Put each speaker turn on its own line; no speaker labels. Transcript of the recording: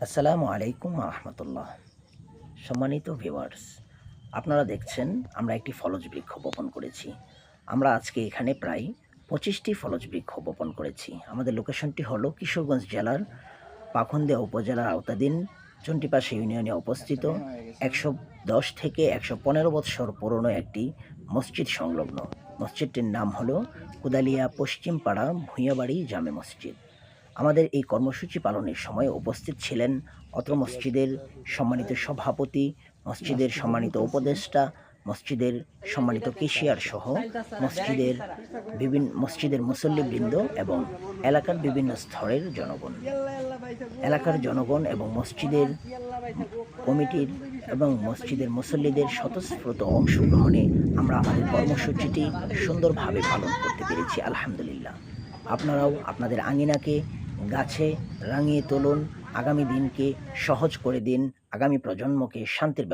আসসালামু আলাইকুম রহমতুল্লাহ। সম্মানিত ভিউয়ার্স, আপনারা দেখছেন আমরা একটি ফলজ বৃক্ষ বপন করেছি। আমরা আজকে এখানে প্রায় 25টি ফলজ বৃক্ষ বপন করেছি। আমাদের লোকেশনটি হলো কিশোরগঞ্জ জেলার পাখন্দিয়া উপজেলার আওতাধীন চণ্ডীপাশা ইউনিয়নে অবস্থিত 110 থেকে 115 বৎসর পুরনো একটি মসজিদ সংলগ্ন। মসজিদটির নাম হলো কুদালিয়া পশ্চিম পাড়া ভূঁইয়াবাড়ি জামে মসজিদ। আমাদের এই কর্মসূচি পালনের সময় উপস্থিত ছিলেন অত্র মসজিদের সম্মানিত সভাপতি, মসজিদের সম্মানিত উপদেষ্টা, মসজিদের সম্মানিত কেশিয়ার সহ মসজিদের মুসল্লিবৃন্দ এবং এলাকার বিভিন্ন স্তরের জনগণ। এলাকার জনগণ এবং মসজিদের কমিটির এবং মসজিদের মুসল্লিদের স্বতঃস্ফূর্ত অংশগ্রহণে আমরা আমাদের কর্মসূচিটি সুন্দরভাবে পালন করতে পেরেছি, আলহামদুলিল্লাহ। আপনারাও আপনাদের আঙিনাকে গাছে রাঙিয়ে তুলুন, আগামী দিনকে সহজ করে দিন, আগামী প্রজন্মকে শান্তির